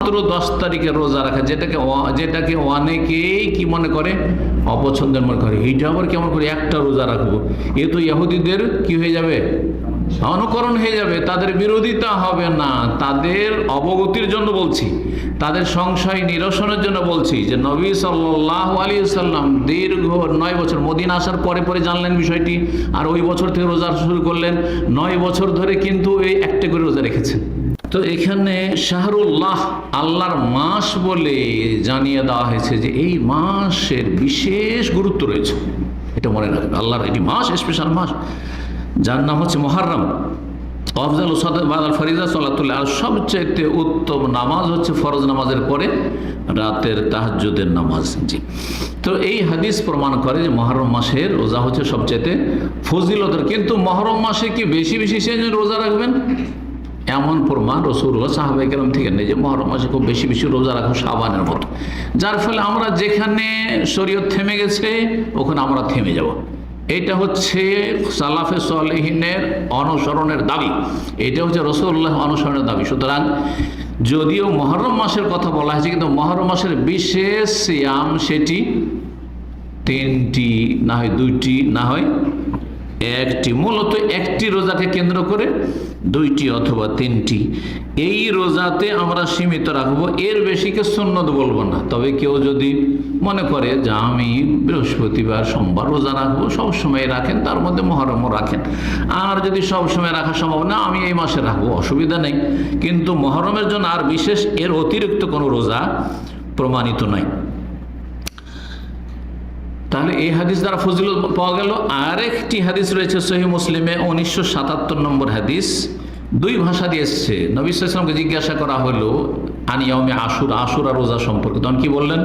শুধুমাত্র 10 তারিখে রোজা রাখা, যেটাকে অনেকেই কি মনে করে, অপছন্দের মনে করে। এইটা আবার কেমন করে একটা রোজা রাখবো, এ তো ইহুদিদের কি হয়ে যাবে, অনুকরণ হয়ে যাবে, তাদের বিরোধিতা হবে না। তাদের অবগতির জন্য বলছি, তাদের সংশয় নিরসনের জন্য বলছি যে নবী সাল্লাল্লাহু আলাইহি ওয়াসাল্লাম দীর্ঘ 9 বছর, মদিনা আসার পরে পরে জানলেন বিষয়টি, আর ওই বছর থেকে রোজা শুরু করলেন। 9 বছর ধরে কিন্তু এই একটা করে রোজা রেখেছেন। তো এখানে শাহরুল্লাহ, আল্লাহর মাস বলে জানিয়ে দেওয়া হয়েছে যে এই মাসের বিশেষ গুরুত্ব রয়েছে, এটা মনে রাখবে। আল্লাহর এটি মাস, স্পেশাল মাস, যার নাম হচ্ছে মুহররম। আফজাল বাদাল ফরিজা সালাতুল, আর সবচাইতে উত্তম নামাজ হচ্ছে ফরজ নামাজের পরে রাতের তাহাজ্জুদের নামাজ। জি, তো এই হাদিস প্রমাণ করে যে মুহররম মাসের রোজা হচ্ছে সবচাইতে ফজিলতের। কিন্তু মুহররম মাসে কি বেশি বেশি সে রোজা রাখবেন এমন প্রমাণ রাসূলুল্লাহ সাহাবায়ে কেরাম থেকে নেই যে মুহররম মাসে খুব বেশি বেশি রোজা রাখা শাবানের মতো। যার ফলে আমরা যেখানে শরীয়ত থেমে গেছে ওখানে আমরা থেমে যাব। এটা হচ্ছে সালাফে সালেহিনের অনুসরণের দাবি, এটা হচ্ছে রাসূলুল্লাহ অনুসরণের দাবি। সুতরাং যদিও মুহররম মাসের কথা বলা হয়েছে, কিন্তু মুহররম মাসের বিশেষ সিয়াম সেটি 3টি, না হয় 2টি, না হয় 1টি, মূলত 1টি রোজাকে কেন্দ্র করে 2টি অথবা 3টি। এই রোজাতে আমরা সীমিত রাখবো, এর বেশিকে সুন্নত বলবো না। তবে কেউ যদি মনে করে যে আমি বৃহস্পতিবার সোমবার রোজা রাখবো, সবসময় রাখেন, তার মধ্যে মুহররমও রাখেন। আর যদি সবসময় রাখা সম্ভব না, আমি এই মাসে রাখবো, অসুবিধা নেই। কিন্তু মুহররমের জন্য আর বিশেষ এর অতিরিক্ত কোনো রোজা প্রমাণিত নয়। তাহলে এই হাদিস দ্বারা ফজিলত পাওয়া গেল। আরেকটি হাদিস রয়েছে সহিহ মুসলিমে, 1977 নম্বর হাদিস, 2 ভাষা দিয়ে এসছে। নবী সাল্লাল্লাহু আলাইহি ওয়াসাল্লামকে জিজ্ঞাসা করা হলো আন ইয়াউমে আশুরা, আশুরা রোজা সম্পর্কে। তখন কি বললেন?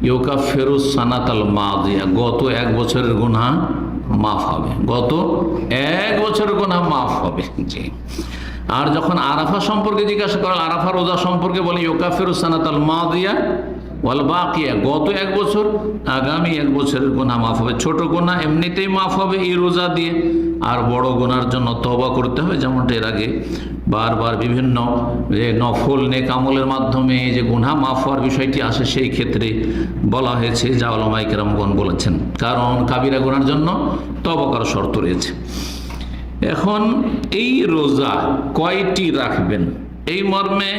ইউকাফিরু সানাতাল মাদিয়া, গত 1 বছরের গুনাহ মাফ হবে, গত 1 বছরের গুনাহ মাফ হবে। জি। আর যখন আরাফা সম্পর্কে জিজ্ঞাসা করা, আরাফা রোজা সম্পর্কে বলে ইউকাফিরু সানাতাল মাদিয়া ওয়াল বাকিয়া, গত 1 বছর, আগামী 1 বছরের গুনাহ মাফ হবে। ছোট গুনাহ এমনিতেই মাফ হবে এই রোজা দিয়ে, আর বড় গুনার জন্য তওবা করতে হবে। যেমনটা এর আগে বারবার বিভিন্ন যে নফল নেক আমলের মাধ্যমে যে গুনাহ মাফ হওয়ার বিষয়টি আসে, সেই ক্ষেত্রে বলা হয়েছে যা উলামায়ে কেরামগণ বলেছেন, কারণ কাবিরা গুনার জন্য তওবা করার শর্ত রয়েছে। এখন এই রোজা কয়টি রাখবেন, এই মর্মে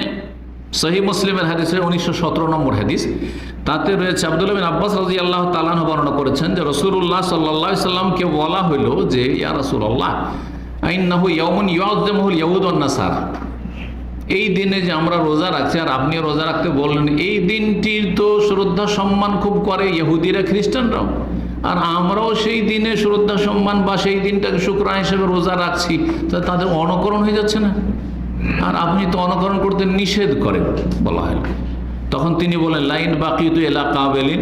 সহিহ মুসলিমের হাদিসে 1917 নম্বর হাদিস, তাতে রয়েছে আব্দুল্লাহ বিন আব্বাস রাদিয়াল্লাহু তাআলা আনহু বর্ণনা করেছেন যে রাসূলুল্লাহ সাল্লাল্লাহু আলাইহি সাল্লামকে বলা হলো যে ইয়া রাসূলুল্লাহ ইন্নাহু ইয়াউমুন ইউআযযিমুহুল ইয়াহুদ ওয়ান নাসারা, এই দিনে যে আমরা রোজা রাখছি আর আপনি রোজা রাখতে বললেন, এই দিনটির তো শ্রদ্ধা সম্মান খুব করে ইহুদিরা খ্রিস্টানরাও, আর আমরাও সেই দিনে শ্রদ্ধা সম্মান বা সেই দিনটাকে শুকরানা হিসেবে রোজা রাখছি, তা তাদের অনুকরণ হয়ে যাচ্ছে না? আর আপনি তো অনুকরণ করতে নিষেধ করেন বলা হয়। তখন তিনি বলেন লাইন বাকিতু ইলা কাবিলিন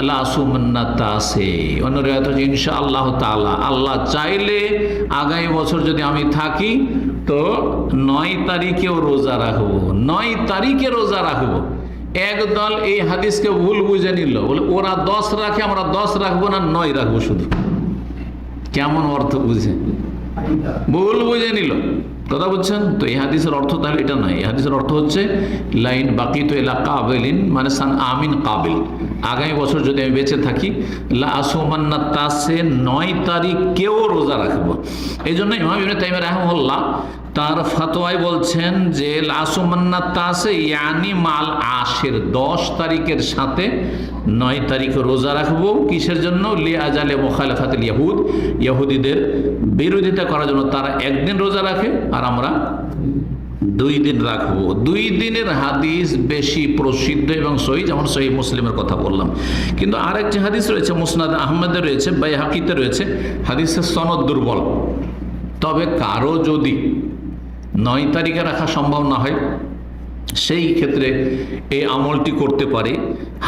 লা আসুমান্না তাসে, অন্য রিওয়ায়াত হচ্ছে ইনশাআল্লাহ তাআলা, আল্লাহ চাইলে আগামী বছর যদি আমি থাকি তো 9 তারিখেও রোজা রাখবো, 9 তারিখে রোজা রাখবো। একদল এই হাদিসকে ভুল বুঝে নিল, বলে ওরা 10 রাখে, আমরা 10 রাখবো না, 9 রাখবো শুধু। কেমন অর্থ বুঝে, ভুল বুঝে নিল, কথা বুঝছেন তো? এই হাদিসের অর্থ তাহলে এটা নয়। এই হাদিসের অর্থ হচ্ছে লাইন বাকিতু ইলা কাবিলিন, মানে সান আমিন কাবিল, আগামী বছর যদি আমি বেঁচে থাকি, লা আসুমান্না তাসে, 9 তারিখেও রোজা রাখবো। এই জন্য ইমাম ইবনে তাইমিয়া রাহিমাহুল্লাহ তার ফাতোয়ায় বলছেন যে লা আসুমান্না তাসে ইয়ানি মাল আশির, 10 তারিখের সাথে 9 তারিখে রোজা রাখবো। কিসের জন্য? লি আজালে মুখালাফাতিল ইয়াহুদ, ইহুদিদের বিরোধিতা করার জন্য। তারা 1 দিন রোজা রাখে আর আমরা 2 দিন রাখবো। 2 দিনের হাদিস বেশি প্রসিদ্ধ এবং সহিহ, যেমন সহিহ মুসলিমের কথা বললাম। কিন্তু আরেকটি হাদিস রয়েছে, মুসনাদ আহমদে রয়েছে, বাইহাকিতে রয়েছে, হাদিসের সনদ দুর্বল। তবে কারো যদি 9 তারিখে রাখা সম্ভব না হয়, সেই ক্ষেত্রে এই আমলটি করতে পারে।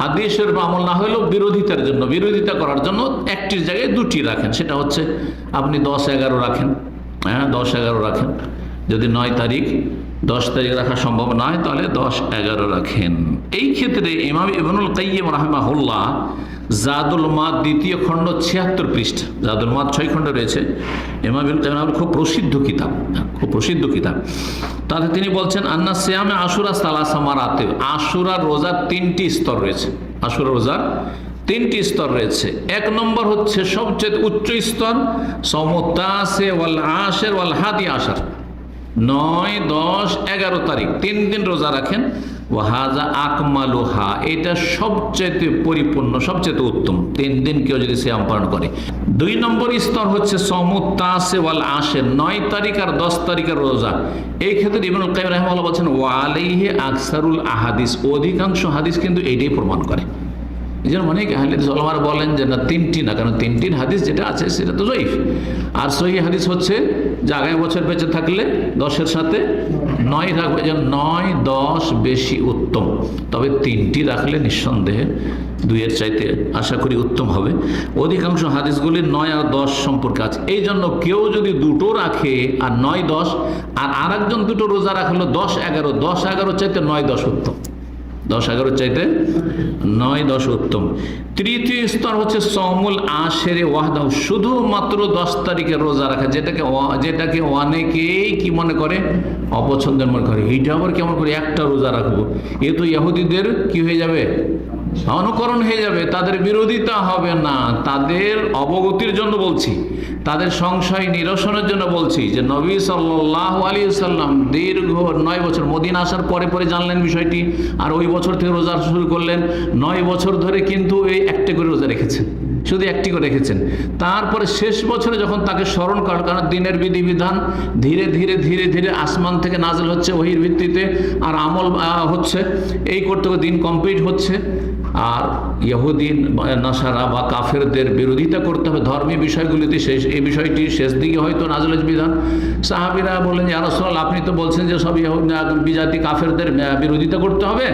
হাদিসের আমল না হলেও বিরোধিতার জন্য, বিরোধিতা করার জন্য 1টির জায়গায় 2টি রাখেন। সেটা হচ্ছে আপনি 10-11 রাখেন, হ্যাঁ 10-11 রাখেন। যদি 9 তারিখ 10 তারিখ রাখা সম্ভব নয়, তাহলে 10-11 রাখেন। এই ক্ষেত্রে ইমাম ইবনুল কাইয়্যিম রাহিমাহুল্লাহ জাদুল মাদ 2য় খণ্ড 76 পৃষ্ঠা, জাদুল মাদ 6 খণ্ড রয়েছে, ইমাম ইবনুল কাইয়্যিম খুব প্রসিদ্ধ কিতাব, খুব প্রসিদ্ধ কিতাব। তাতে তিনি বলছেন আন্না সিয়ামে আশুরা সালাসা মারাতিব, আশুরার রোজার 3টি স্তর রয়েছে। আশুরা রোজার 3টি স্তর রয়েছে। 1 নম্বর হচ্ছে সবচেয়ে উচ্চ স্তর, সৌমুত্তাসে ওয়াল আশের ওয়াল হাদি আশার, 9, 10, 11 তারিখ 3 দিন রোজা রাখেন। ওয়াহাজা আকমালুহা, এটা সবচেয়ে পরিপূর্ণ, সবচেয়ে উত্তম। 3 দিন কেউ যদি সিয়াম পালন করে। 2 নম্বর স্তর হচ্ছে সৌমুত্তাসে ওয়াল আশের, 9 তারিখ আর 10 তারিখের রোজা। এই ক্ষেত্রে ইবনুল কাইয়্যিম রাহিমাহুল্লাহ বলছেন ওয়া আলাইহি আকসারুল আহাদিস, অধিকাংশ হাদিস কিন্তু এইটাই প্রমাণ করে। এই জন্য অনেক আহলে হাদিস ওলামারা বলেন যে না 3টি না, কারণ 3টির হাদিস যেটা আছে সেটা তো জয়ীফ, আর সহিহ হাদিস হচ্ছে যে আগামী বছর বেঁচে থাকলে 10-এর সাথে 9 রাখবে, যেন 9, 10 বেশি উত্তম। তবে 3টি রাখলে নিঃসন্দেহে 2-এর চাইতে আশা করি উত্তম হবে। অধিকাংশ হাদিসগুলি 9 আর 10 সম্পর্কে আছে। এই জন্য কেউ যদি 2টো রাখে আর 9, 10, আর আরেকজন 2টো রোজা রাখলো 10-11, 10-11 চাইতে 9, 10 উত্তম, 10-11 চাইতে 9, 10 উত্তম। 3য় স্তর হচ্ছে সৌমুল আশেরে ওয়াহদাহ, শুধুমাত্র 10 তারিখে রোজা রাখা, যেটাকে অনেকেই কি মনে করে, অপছন্দের মনে করে। এইটা আবার কেমন করে একটা রোজা রাখবো, এ তো ইহুদিদের কি হয়ে যাবে, অনুকরণ হয়ে যাবে, তাদের বিরোধিতা হবে না। তাদের অবগতির জন্য বলছি, তাদের সংশয় নিরসনের জন্য বলছি যে নবী সাল্লাল্লাহু আলাইহি সাল্লাম দীর্ঘ 9 বছর, মদিনা আসার পরে পরে জানলেন বিষয়টি, আর ওই বছর থেকে রোজা শুরু করলেন। 9 বছর ধরে কিন্তু এই একটা করে রোজা রেখেছেন, শুধু একটি করে রেখেছেন। তারপরে শেষ বছরে যখন তাকে স্মরণ করার, কারণ দিনের বিধিবিধান ধীরে ধীরে ধীরে ধীরে আসমান থেকে নাজিল হচ্ছে ওহির ভিত্তিতে, আর আমল হচ্ছে, এই করতে করতে দিন কমপ্লিট হচ্ছে। আর ইহুদি নাসারা বা কাফেরদের বিরোধিতা করতে হবে ধর্মীয় বিষয়গুলিতে, এই বিষয়টি শেষ দিকে হয়তো নাজিল বিধান। সাহাবীরা বললেন ইয়া রাসূলুল্লাহ, আপনি তো বলছেন যে সব বিজাতি কাফেরদের বিরোধিতা করতে হবে।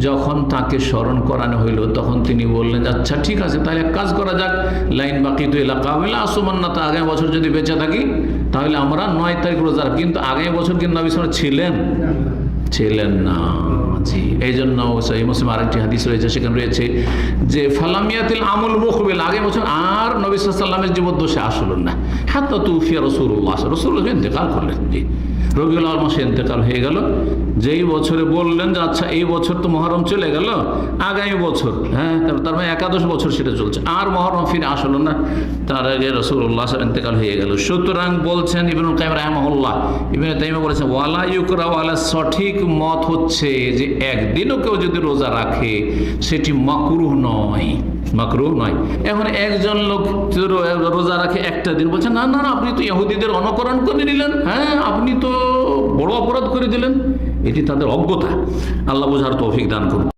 যখন তাকে স্মরণ করানো হইল তখন তিনি বললেন আচ্ছা ঠিক আছে, তাহলে এক কাজ করা যাক, লাইন বাকি তো এলাকা হইলে আসুমান্নাতা, আগামী বছর যদি বেঁচে থাকি তাহলে আমরা 9 তারিখ রোজা। কিন্তু আগামী বছর কিন্তু নবী সাল্লাল্লাহু আলাইহি ওয়াসাল্লাম ছিলেন না। জি, এই জন্য সহিহ মুসলিম আরেকটি হাদিস রয়েছে, সেখানে রয়েছে যে ফালামিয়াতিল আমল মুকবিল, আগের বছর আর নবী সাল্লাল্লাহু আলাইহি ওয়াসাল্লামের জীবদ্দশা আসলো না, হাত্তা তুফিয়া রাসূলুল্লাহ, রাসূলুল্লাহ ইন্তেকাল করলেন। জি, রবিউল আউয়াল মাসে ইন্তেকাল হয়ে গেল। যেই বছরে বললেন যে আচ্ছা এই বছর তো মহরম চলে গেল, আগামী বছর, হ্যাঁ তার মানে 11 বছর সেটা চলছে, আর মহরম ফিরে আসলো না, তার আগে রাসূলুল্লাহ ইন্তেকাল হয়ে গেল। সুতরাং বলছেন ইবনুল কাইয়্যিম রাহিমাহুল্লাহ, ইবনে তাইমিয়া বলেছেন ওয়ালা ইউকরা, ওয়ালা সঠিক মত হচ্ছে যে একদিনও কেউ যদি রোজা রাখে সেটি মাকরুহ নয়, মাকরুহ নয়। এখন একজন লোক রোজা রাখে একটা দিন, বলছে না না আপনি তো ইহুদিদের অনুকরণ করে নিলেন, হ্যাঁ আপনি তো বড় অপরাধ করে দিলেন। এটি তাদের অজ্ঞতা। আল্লাহ বোঝার তৌফিক দান করুন।